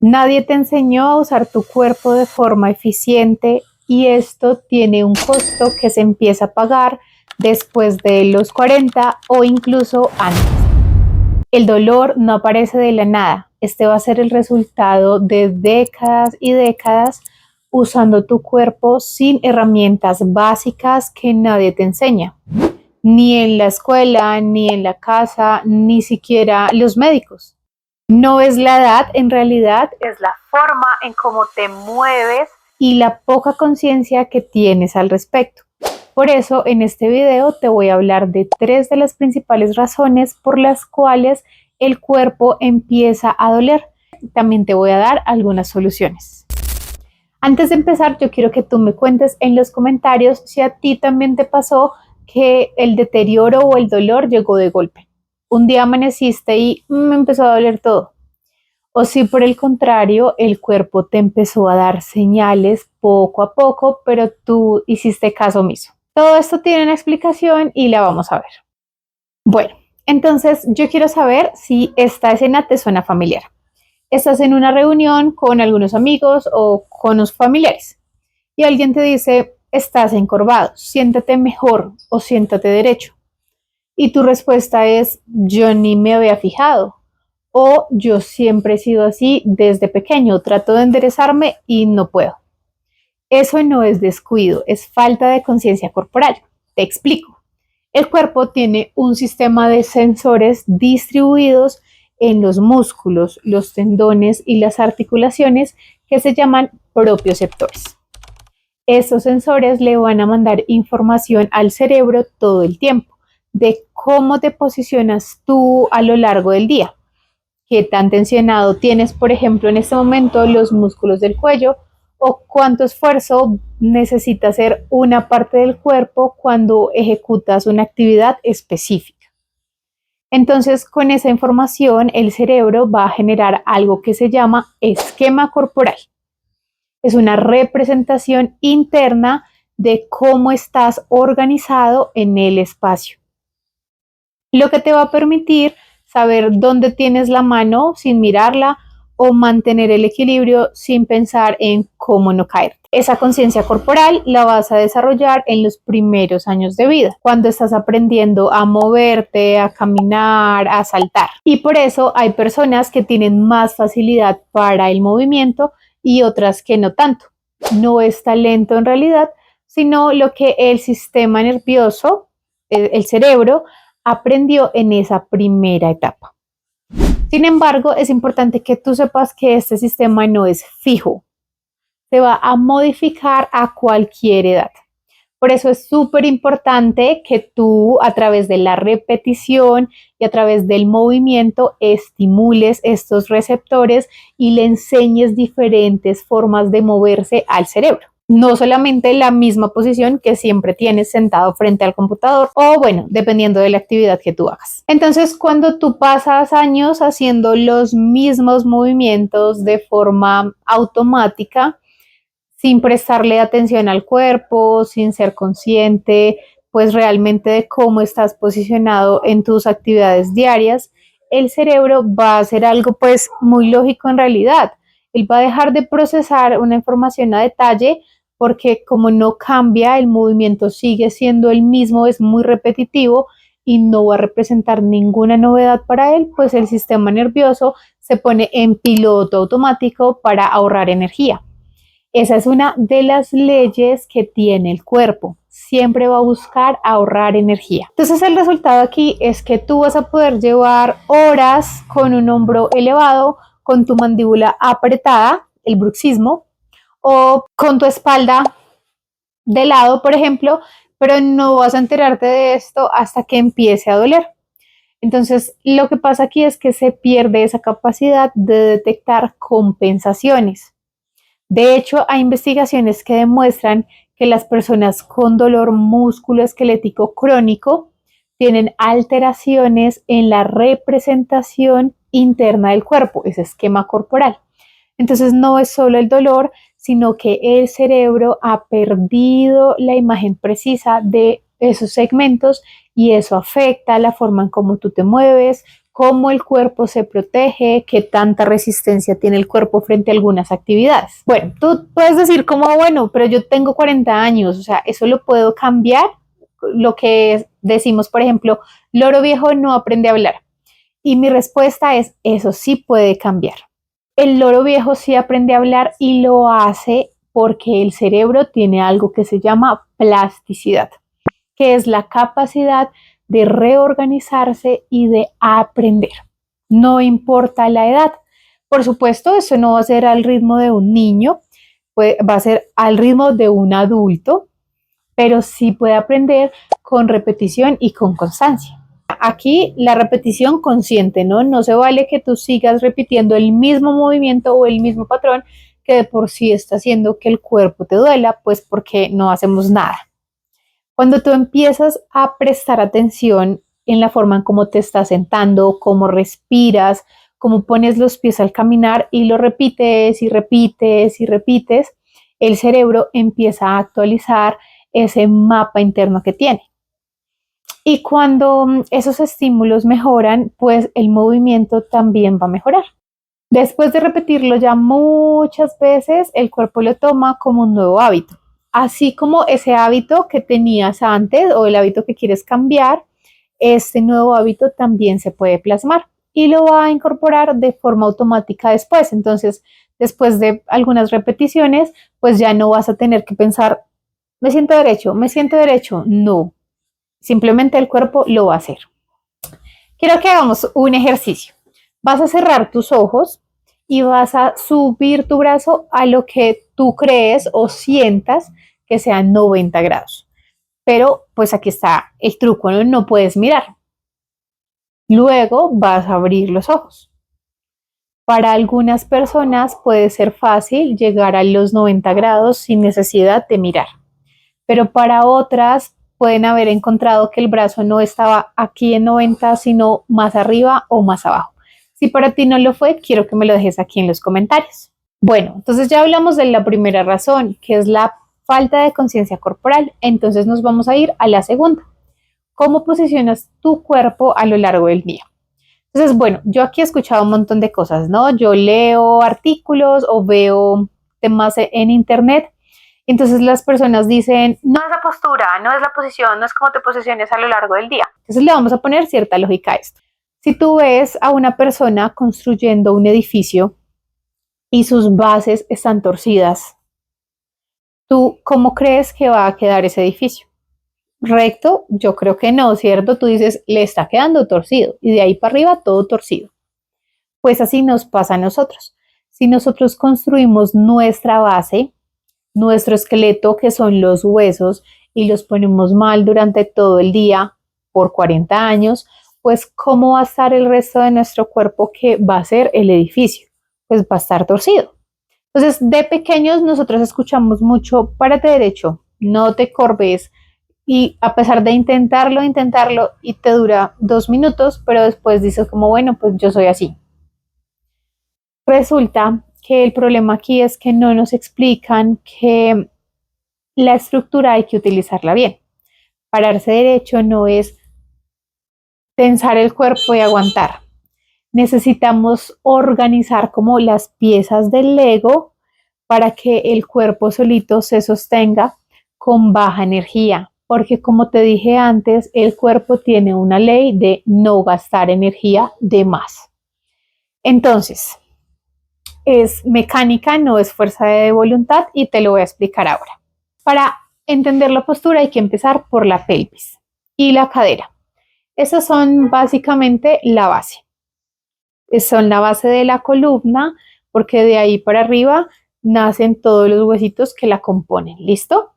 Nadie te enseñó a usar tu cuerpo de forma eficiente y esto tiene un costo que se empieza a pagar después de los 40 o incluso antes. El dolor no aparece de la nada. Este va a ser el resultado de décadas y décadas usando tu cuerpo sin herramientas básicas que nadie te enseña. Ni en la escuela, ni en la casa, ni siquiera los médicos. No es la edad, en realidad es la forma en cómo te mueves y la poca conciencia que tienes al respecto. Por eso en este video te voy a hablar de 3 de las principales razones por las cuales el cuerpo empieza a doler. También te voy a dar algunas soluciones. Antes de empezar, yo quiero que tú me cuentes en los comentarios si a ti también te pasó que el deterioro o el dolor llegó de golpe. Un día amaneciste y me empezó a doler todo. O si por el contrario, el cuerpo te empezó a dar señales poco a poco, pero tú hiciste caso omiso. Todo esto tiene una explicación y la vamos a ver. Bueno, entonces yo quiero saber si esta escena te suena familiar. Estás en una reunión con algunos amigos o con los familiares y alguien te dice, estás encorvado, siéntate mejor o siéntate derecho. Y tu respuesta es, yo ni me había fijado. O yo siempre he sido así desde pequeño, trato de enderezarme y no puedo. Eso no es descuido, es falta de conciencia corporal. Te explico. El cuerpo tiene un sistema de sensores distribuidos en los músculos, los tendones y las articulaciones que se llaman propioceptores. Estos sensores le van a mandar información al cerebro todo el tiempo de cómo te posicionas tú a lo largo del día. Qué tan tensionado tienes, por ejemplo, en este momento los músculos del cuello o cuánto esfuerzo necesita hacer una parte del cuerpo cuando ejecutas una actividad específica. Entonces, con esa información, el cerebro va a generar algo que se llama esquema corporal. Es una representación interna de cómo estás organizado en el espacio. Lo que te va a permitir saber dónde tienes la mano sin mirarla o mantener el equilibrio sin pensar en cómo no caer. Esa conciencia corporal la vas a desarrollar en los primeros años de vida, cuando estás aprendiendo a moverte, a caminar, a saltar. Y por eso hay personas que tienen más facilidad para el movimiento y otras que no tanto. No es talento en realidad, sino lo que el sistema nervioso, el cerebro, aprendió en esa primera etapa. Sin embargo, es importante que tú sepas que este sistema no es fijo, se va a modificar a cualquier edad. Por eso es súper importante que tú a través de la repetición y a través del movimiento estimules estos receptores y le enseñes diferentes formas de moverse al cerebro. No solamente la misma posición que siempre tienes sentado frente al computador o bueno, dependiendo de la actividad que tú hagas. Entonces, cuando tú pasas años haciendo los mismos movimientos de forma automática, sin prestarle atención al cuerpo, sin ser consciente, pues realmente de cómo estás posicionado en tus actividades diarias, el cerebro va a hacer algo pues muy lógico en realidad. Él va a dejar de procesar una información a detalle porque como no cambia, el movimiento sigue siendo el mismo, es muy repetitivo y no va a representar ninguna novedad para él, pues el sistema nervioso se pone en piloto automático para ahorrar energía. Esa es una de las leyes que tiene el cuerpo. Siempre va a buscar ahorrar energía. Entonces el resultado aquí es que tú vas a poder llevar horas con un hombro elevado, con tu mandíbula apretada, el bruxismo, o con tu espalda de lado, por ejemplo, pero no vas a enterarte de esto hasta que empiece a doler. Entonces, lo que pasa aquí es que se pierde esa capacidad de detectar compensaciones. De hecho, hay investigaciones que demuestran que las personas con dolor musculoesquelético crónico tienen alteraciones en la representación interna del cuerpo, ese esquema corporal. Entonces no es solo el dolor, sino que el cerebro ha perdido la imagen precisa de esos segmentos y eso afecta la forma en cómo tú te mueves, cómo el cuerpo se protege, qué tanta resistencia tiene el cuerpo frente a algunas actividades. Bueno, tú puedes decir como, bueno, pero yo tengo 40 años, o sea, eso lo puedo cambiar. Lo que decimos, por ejemplo, loro viejo no aprende a hablar. Y mi respuesta es, eso sí puede cambiar. El loro viejo sí aprende a hablar y lo hace porque el cerebro tiene algo que se llama plasticidad, que es la capacidad de reorganizarse y de aprender. No importa la edad. Por supuesto, eso no va a ser al ritmo de un niño, va a ser al ritmo de un adulto, pero sí puede aprender con repetición y con constancia. Aquí la repetición consciente, ¿no? No se vale que tú sigas repitiendo el mismo movimiento o el mismo patrón que de por sí está haciendo que el cuerpo te duela, pues porque no hacemos nada. Cuando tú empiezas a prestar atención en la forma en cómo te estás sentando, cómo respiras, cómo pones los pies al caminar y lo repites y repites y repites, el cerebro empieza a actualizar ese mapa interno que tiene. Y cuando esos estímulos mejoran, pues el movimiento también va a mejorar. Después de repetirlo ya muchas veces, el cuerpo lo toma como un nuevo hábito. Así como ese hábito que tenías antes o el hábito que quieres cambiar, este nuevo hábito también se puede plasmar y lo va a incorporar de forma automática después. Entonces, después de algunas repeticiones, pues ya no vas a tener que pensar, me siento derecho. No, simplemente el cuerpo lo va a hacer. Quiero que hagamos un ejercicio. Vas a cerrar tus ojos y vas a subir tu brazo a lo que tú crees o sientas que sean 90 grados. Pero pues aquí está el truco, ¿no? No puedes mirar. Luego vas a abrir los ojos. Para algunas personas puede ser fácil llegar a los 90 grados sin necesidad de mirar, pero para otras pueden haber encontrado que el brazo no estaba aquí en 90, sino más arriba o más abajo. Si para ti no lo fue, quiero que me lo dejes aquí en los comentarios. Bueno, entonces ya hablamos de la primera razón, que es la falta de conciencia corporal. Entonces nos vamos a ir a la segunda. ¿Cómo posicionas tu cuerpo a lo largo del día? Entonces, bueno, yo aquí he escuchado un montón de cosas, ¿no? Yo leo artículos o veo temas en internet. Entonces las personas dicen, no es la postura, no es la posición, no es cómo te posiciones a lo largo del día. Entonces le vamos a poner cierta lógica a esto. Si tú ves a una persona construyendo un edificio y sus bases están torcidas, ¿tú cómo crees que va a quedar ese edificio? ¿Recto? Yo creo que no, ¿cierto? Tú dices, le está quedando torcido y de ahí para arriba todo torcido. Pues así nos pasa a nosotros. Si nosotros construimos nuestra base, nuestro esqueleto, que son los huesos, y los ponemos mal durante todo el día por 40 años, pues ¿cómo va a estar el resto de nuestro cuerpo que va a ser el edificio? Pues va a estar torcido. Entonces, de pequeños nosotros escuchamos mucho, párate derecho, no te corves, y a pesar de intentarlo y te dura 2 minutos, pero después dices como, bueno, pues yo soy así. Resulta que el problema aquí es que no nos explican que la estructura hay que utilizarla bien. Pararse derecho no es tensar el cuerpo y aguantar. Necesitamos organizar como las piezas del Lego para que el cuerpo solito se sostenga con baja energía, porque como te dije antes, el cuerpo tiene una ley de no gastar energía de más. Entonces, es mecánica, no es fuerza de voluntad y te lo voy a explicar ahora. Para entender la postura hay que empezar por la pelvis y la cadera. Esas son básicamente la base. Son la base de la columna porque de ahí para arriba nacen todos los huesitos que la componen. ¿Listo?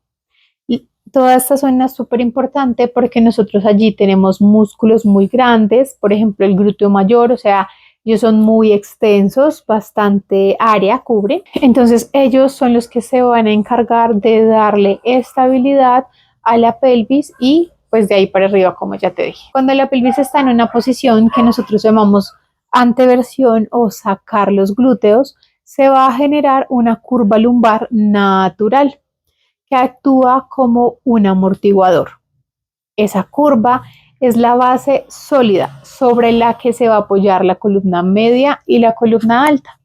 Y toda esta zona es súper importante porque nosotros allí tenemos músculos muy grandes, por ejemplo el glúteo mayor, o sea, ellos son muy extensos, bastante área cubren. Entonces ellos son los que se van a encargar de darle estabilidad a la pelvis y pues de ahí para arriba, como ya te dije. Cuando la pelvis está en una posición que nosotros llamamos anteversión o sacar los glúteos, se va a generar una curva lumbar natural que actúa como un amortiguador. Esa curva es la base sólida sobre la que se va a apoyar la columna media y la columna alta.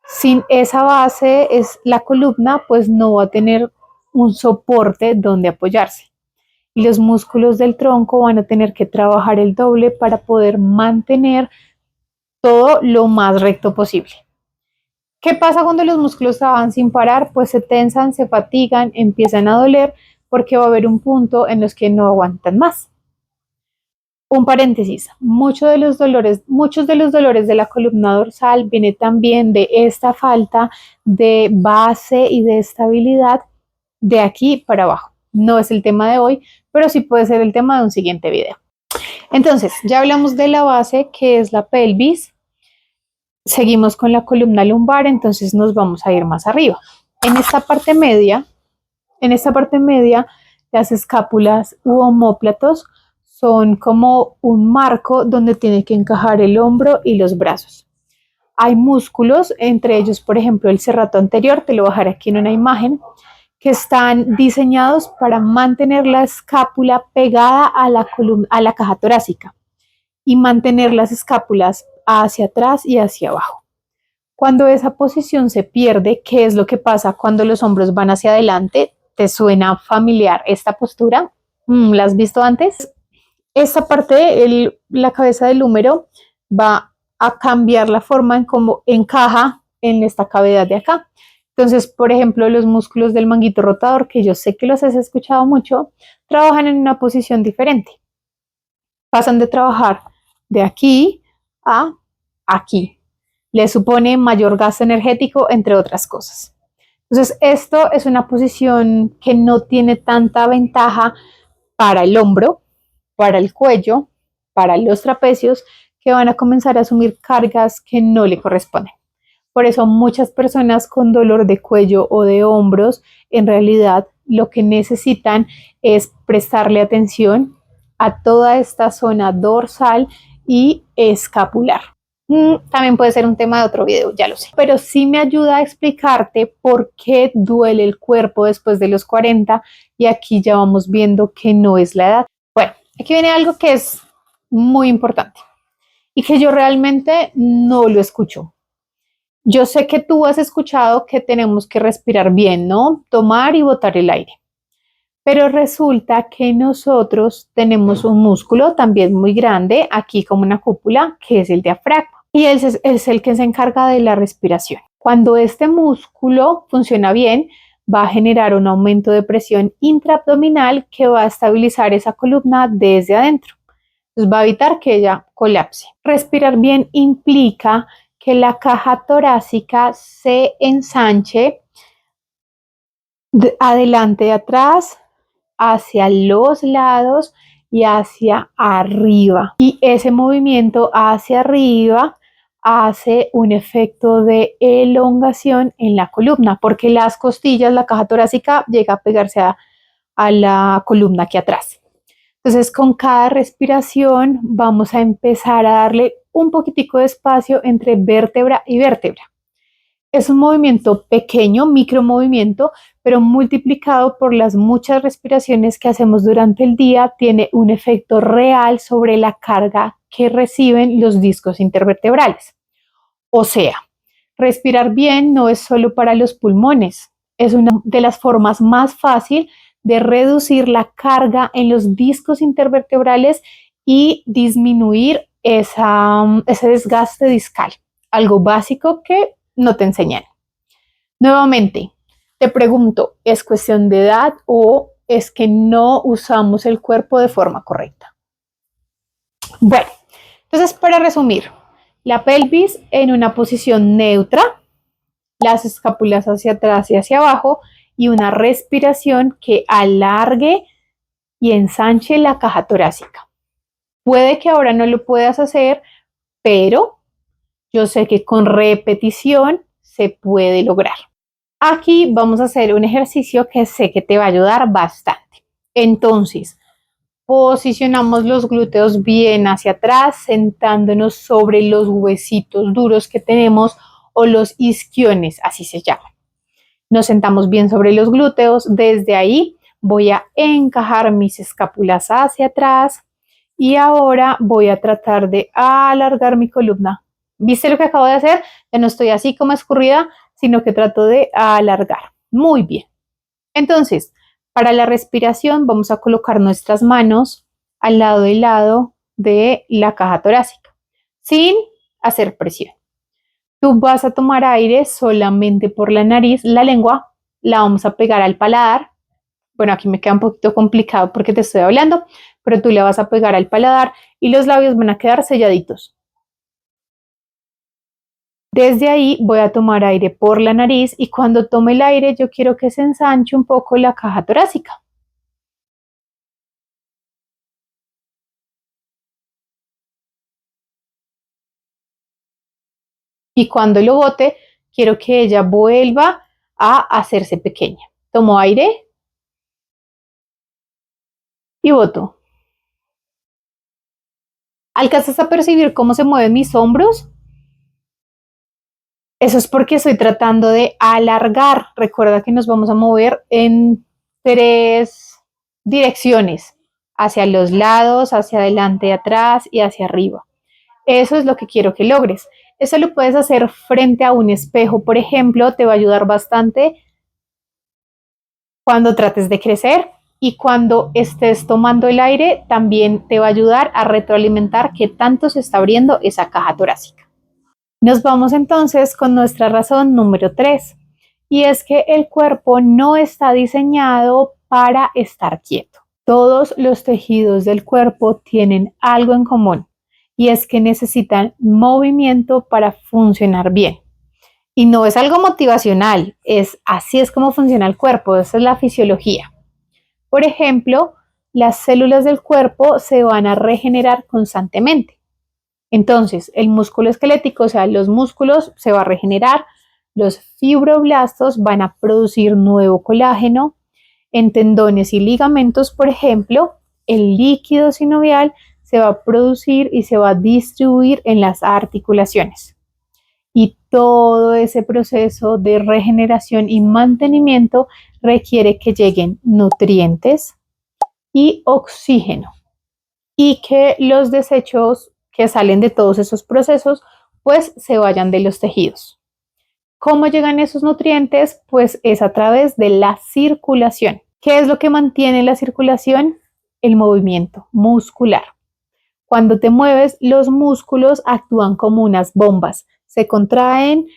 Sin esa base, la columna pues no va a tener un soporte donde apoyarse. Y los músculos del tronco van a tener que trabajar el doble para poder mantener todo lo más recto posible. ¿Qué pasa cuando los músculos trabajan sin parar? Pues se tensan, se fatigan, empiezan a doler porque va a haber un punto en los que no aguantan más. Un paréntesis, muchos de los dolores de la columna dorsal viene también de esta falta de base y de estabilidad de aquí para abajo. No es el tema de hoy, pero sí puede ser el tema de un siguiente video. Entonces, ya hablamos de la base, que es la pelvis. Seguimos con la columna lumbar, entonces nos vamos a ir más arriba. En esta parte media, las escápulas u omóplatos son como un marco donde tiene que encajar el hombro y los brazos. Hay músculos, entre ellos, por ejemplo, el serrato anterior, te lo voy a dejar aquí en una imagen, que están diseñados para mantener la escápula pegada a la caja torácica y mantener las escápulas hacia atrás y hacia abajo. Cuando esa posición se pierde, ¿qué es lo que pasa cuando los hombros van hacia adelante? ¿Te suena familiar esta postura? ¿La has visto antes? Esta parte, la cabeza del húmero, va a cambiar la forma en cómo encaja en esta cavidad de acá. Entonces, por ejemplo, los músculos del manguito rotador, que yo sé que los has escuchado mucho, trabajan en una posición diferente. Pasan de trabajar de aquí a aquí. Le supone mayor gasto energético, entre otras cosas. Entonces, esto es una posición que no tiene tanta ventaja para el hombro, para el cuello, para los trapecios, que van a comenzar a asumir cargas que no le corresponden. Por eso muchas personas con dolor de cuello o de hombros, en realidad lo que necesitan es prestarle atención a toda esta zona dorsal y escapular. También puede ser un tema de otro video, ya lo sé, pero sí me ayuda a explicarte por qué duele el cuerpo después de los 40 y aquí ya vamos viendo que no es la edad. Bueno, aquí viene algo que es muy importante y que yo realmente no lo escucho. Yo sé que tú has escuchado que tenemos que respirar bien, ¿no? Tomar y botar el aire. Pero resulta que nosotros tenemos un músculo también muy grande, aquí como una cúpula, que es el diafragma. Y es el que se encarga de la respiración. Cuando este músculo funciona bien, va a generar un aumento de presión intraabdominal que va a estabilizar esa columna desde adentro. Entonces va a evitar que ella colapse. Respirar bien implica que la caja torácica se ensanche de adelante y atrás, hacia los lados y hacia arriba. Y ese movimiento hacia arriba hace un efecto de elongación en la columna, porque las costillas, la caja torácica, llega a pegarse a la columna aquí atrás. Entonces, con cada respiración vamos a empezar a darle un poquitico de espacio entre vértebra y vértebra. Es un movimiento pequeño, micromovimiento, pero multiplicado por las muchas respiraciones que hacemos durante el día, tiene un efecto real sobre la carga que reciben los discos intervertebrales. O sea, respirar bien no es solo para los pulmones, es una de las formas más fáciles de reducir la carga en los discos intervertebrales y disminuir ese desgaste discal, algo básico que no te enseñan. Nuevamente, te pregunto, ¿es cuestión de edad o es que no usamos el cuerpo de forma correcta? Bueno, entonces para resumir, la pelvis en una posición neutra, las escápulas hacia atrás y hacia abajo y una respiración que alargue y ensanche la caja torácica. Puede que ahora no lo puedas hacer, pero yo sé que con repetición se puede lograr. Aquí vamos a hacer un ejercicio que sé que te va a ayudar bastante. Entonces, posicionamos los glúteos bien hacia atrás, sentándonos sobre los huesitos duros que tenemos o los isquiones, así se llaman. Nos sentamos bien sobre los glúteos. Desde ahí voy a encajar mis escápulas hacia atrás Y ahora voy a tratar de alargar mi columna. ¿Viste lo que acabo de hacer? Ya no estoy así como escurrida, sino que trato de alargar. Muy bien. Entonces, para la respiración vamos a colocar nuestras manos al lado de la caja torácica, sin hacer presión. Tú vas a tomar aire solamente por la nariz, la lengua la vamos a pegar al paladar. Bueno, aquí me queda un poquito complicado porque te estoy hablando, pero tú le vas a pegar al paladar y los labios van a quedar selladitos. Desde ahí voy a tomar aire por la nariz y cuando tome el aire yo quiero que se ensanche un poco la caja torácica. Y cuando lo bote, quiero que ella vuelva a hacerse pequeña. Tomo aire y boto. ¿Alcanzas a percibir cómo se mueven mis hombros? Eso es porque estoy tratando de alargar. Recuerda que nos vamos a mover en 3 direcciones, hacia los lados, hacia adelante, atrás y hacia arriba. Eso es lo que quiero que logres. Eso lo puedes hacer frente a un espejo, por ejemplo, te va a ayudar bastante cuando trates de crecer y cuando estés tomando el aire, también te va a ayudar a retroalimentar qué tanto se está abriendo esa caja torácica. Nos vamos entonces con nuestra razón número 3 y es que el cuerpo no está diseñado para estar quieto. Todos los tejidos del cuerpo tienen algo en común y es que necesitan movimiento para funcionar bien. Y no es algo motivacional, así es como funciona el cuerpo, esa es la fisiología. Por ejemplo, las células del cuerpo se van a regenerar constantemente. Entonces, el músculo esquelético, o sea, los músculos se va a regenerar, los fibroblastos van a producir nuevo colágeno, en tendones y ligamentos, por ejemplo, el líquido sinovial se va a producir y se va a distribuir en las articulaciones. Y todo ese proceso de regeneración y mantenimiento requiere que lleguen nutrientes y oxígeno y que los desechos que salen de todos esos procesos pues se vayan de los tejidos. ¿Cómo llegan esos nutrientes? Pues es a través de la circulación. ¿Qué es lo que mantiene la circulación? El movimiento muscular. Cuando te mueves, los músculos actúan como unas bombas, se contraen,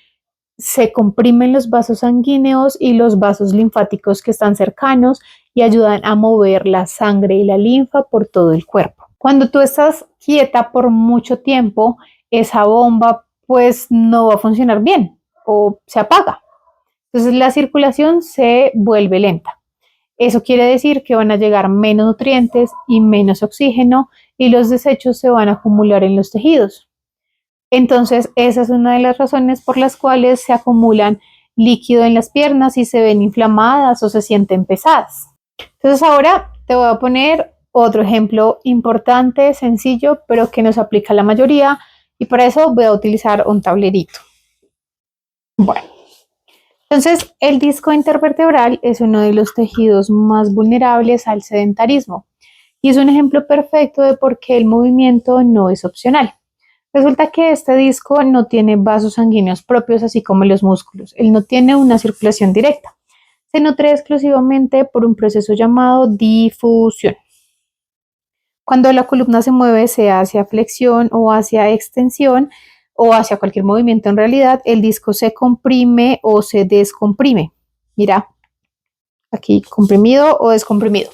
se comprimen los vasos sanguíneos y los vasos linfáticos que están cercanos y ayudan a mover la sangre y la linfa por todo el cuerpo. Cuando tú estás quieta por mucho tiempo, esa bomba pues no va a funcionar bien o se apaga. Entonces la circulación se vuelve lenta. Eso quiere decir que van a llegar menos nutrientes y menos oxígeno y los desechos se van a acumular en los tejidos. Entonces, esa es una de las razones por las cuales se acumulan líquido en las piernas y se ven inflamadas o se sienten pesadas. Entonces, ahora te voy a poner otro ejemplo importante, sencillo, pero que nos aplica a la mayoría y para eso voy a utilizar un tablerito. Bueno, entonces el disco intervertebral es uno de los tejidos más vulnerables al sedentarismo y es un ejemplo perfecto de por qué el movimiento no es opcional. Resulta que este disco no tiene vasos sanguíneos propios, así como los músculos. Él no tiene una circulación directa. Se nutre exclusivamente por un proceso llamado difusión. Cuando la columna se mueve, sea hacia flexión o hacia extensión o hacia cualquier movimiento en realidad, el disco se comprime o se descomprime. Mira, aquí comprimido o descomprimido.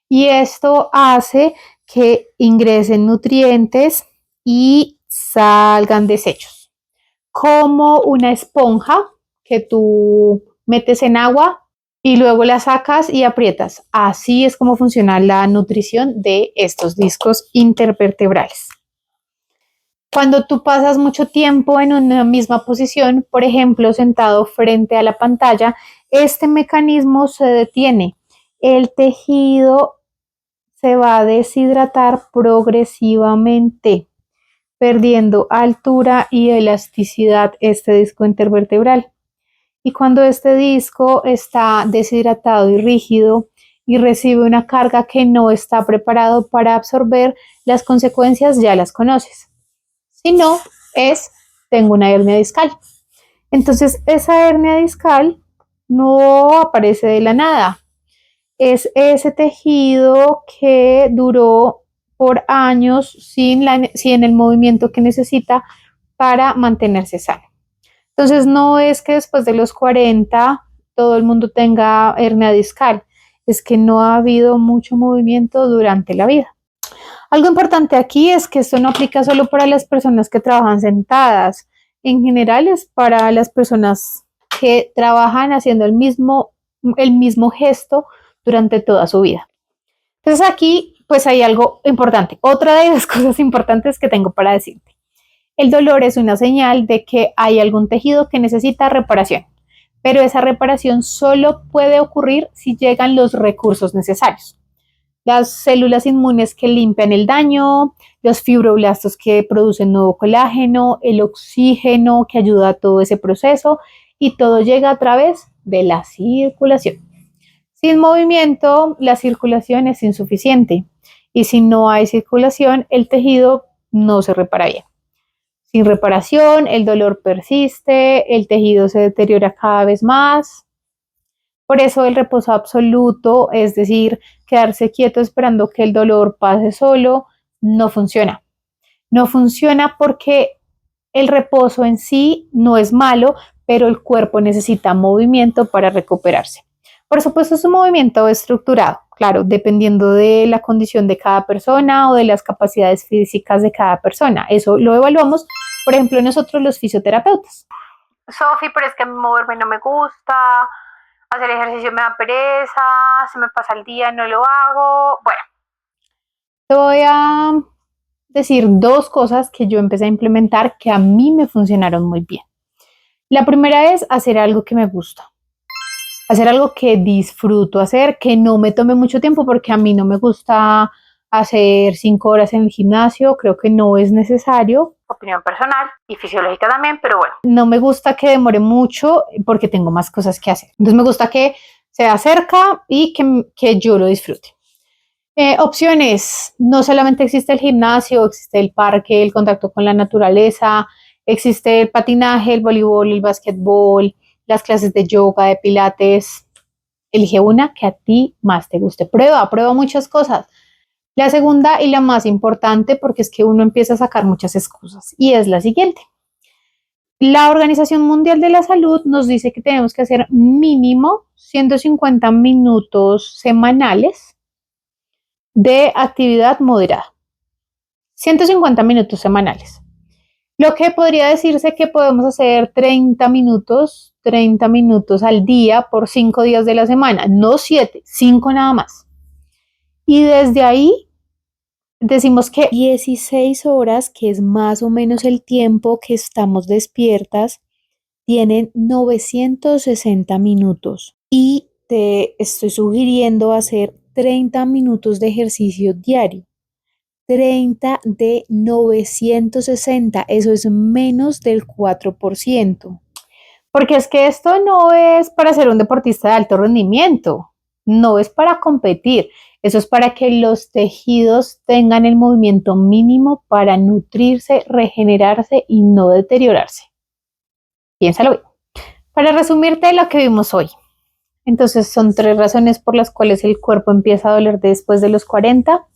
Y esto hace que ingresen nutrientes y salgan desechos, como una esponja que tú metes en agua y luego la sacas y aprietas. Así es como funciona la nutrición de estos discos intervertebrales. Cuando tú pasas mucho tiempo en una misma posición, por ejemplo, sentado frente a la pantalla, este mecanismo se detiene. El tejido se va a deshidratar progresivamente, perdiendo altura y elasticidad este disco intervertebral. Y cuando este disco está deshidratado y rígido y recibe una carga que no está preparado para absorber, las consecuencias ya las conoces. Si no, tengo una hernia discal. Entonces, esa hernia discal no aparece de la nada. Es ese tejido que duró por años sin el movimiento que necesita para mantenerse sano. Entonces, no es que después de los 40 todo el mundo tenga hernia discal, es que no ha habido mucho movimiento durante la vida. Algo importante aquí es que esto no aplica solo para las personas que trabajan sentadas, en general es para las personas que trabajan haciendo el mismo gesto durante toda su vida. Entonces aquí pues hay algo importante, otra de las cosas importantes que tengo para decirte. El dolor es una señal de que hay algún tejido que necesita reparación, pero esa reparación solo puede ocurrir si llegan los recursos necesarios. Las células inmunes que limpian el daño, los fibroblastos que producen nuevo colágeno, el oxígeno que ayuda a todo ese proceso, y todo llega a través de la circulación. Sin movimiento, la circulación es insuficiente y si no hay circulación, el tejido no se repara bien. Sin reparación, el dolor persiste, el tejido se deteriora cada vez más. Por eso el reposo absoluto, es decir, quedarse quieto esperando que el dolor pase solo, no funciona. No funciona porque el reposo en sí no es malo, pero el cuerpo necesita movimiento para recuperarse. Por supuesto, es un movimiento estructurado, claro, dependiendo de la condición de cada persona o de las capacidades físicas de cada persona. Eso lo evaluamos, por ejemplo, nosotros los fisioterapeutas. Sofi, pero es que moverme no me gusta, hacer ejercicio me da pereza, se me pasa el día, no lo hago. Bueno, te voy a decir dos cosas que yo empecé a implementar que a mí me funcionaron muy bien. La primera es hacer algo que me gusta. Hacer algo que disfruto hacer, que no me tome mucho tiempo, porque a mí no me gusta hacer 5 horas en el gimnasio, creo que no es necesario. Opinión personal y fisiológica también, pero bueno. No me gusta que demore mucho porque tengo más cosas que hacer. Entonces me gusta que sea cerca y que yo lo disfrute. Opciones, no solamente existe el gimnasio, existe el parque, el contacto con la naturaleza, existe el patinaje, el voleibol, el básquetbol, las clases de yoga, de pilates. Elige una que a ti más te guste. Prueba muchas cosas. La segunda y la más importante, porque es que uno empieza a sacar muchas excusas, y es la siguiente. La Organización Mundial de la Salud nos dice que tenemos que hacer mínimo 150 minutos semanales de actividad moderada. 150 minutos semanales. Lo que podría decirse que podemos hacer 30 minutos al día por 5 días de la semana, no 7, 5 nada más. Y desde ahí decimos que 16 horas, que es más o menos el tiempo que estamos despiertas, tienen 960 minutos. Y te estoy sugiriendo hacer 30 minutos de ejercicio diario. 30 de 960, eso es menos del 4%. Porque es que esto no es para ser un deportista de alto rendimiento, no es para competir, eso es para que los tejidos tengan el movimiento mínimo para nutrirse, regenerarse y no deteriorarse. Piénsalo bien. Para resumirte lo que vimos hoy, entonces son 3 razones por las cuales el cuerpo empieza a doler después de los 40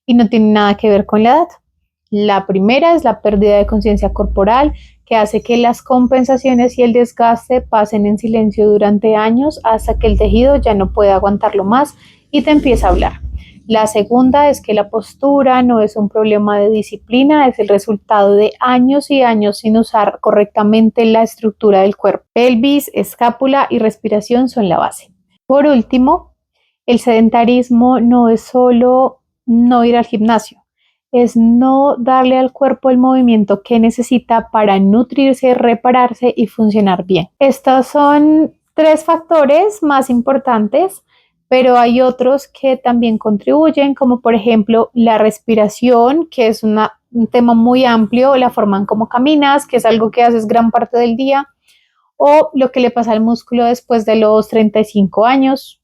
y no tiene nada que ver con la edad. La primera es la pérdida de conciencia corporal, que hace que las compensaciones y el desgaste pasen en silencio durante años hasta que el tejido ya no puede aguantarlo más y te empieza a hablar. La segunda es que la postura no es un problema de disciplina, es el resultado de años y años sin usar correctamente la estructura del cuerpo. Pelvis, escápula y respiración son la base. Por último, el sedentarismo no es solo no ir al gimnasio, es no darle al cuerpo el movimiento que necesita para nutrirse, repararse y funcionar bien. Estos son 3 factores más importantes, pero hay otros que también contribuyen, como por ejemplo la respiración, que es un tema muy amplio, la forma en cómo caminas, que es algo que haces gran parte del día, o lo que le pasa al músculo después de los 35 años.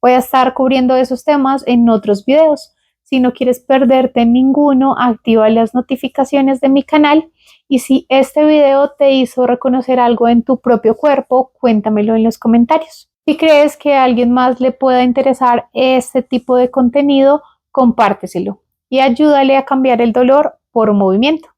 Voy a estar cubriendo esos temas en otros videos. Si no quieres perderte ninguno, activa las notificaciones de mi canal y si este video te hizo reconocer algo en tu propio cuerpo, cuéntamelo en los comentarios. Si crees que a alguien más le pueda interesar este tipo de contenido, compárteselo y ayúdale a cambiar el dolor por movimiento.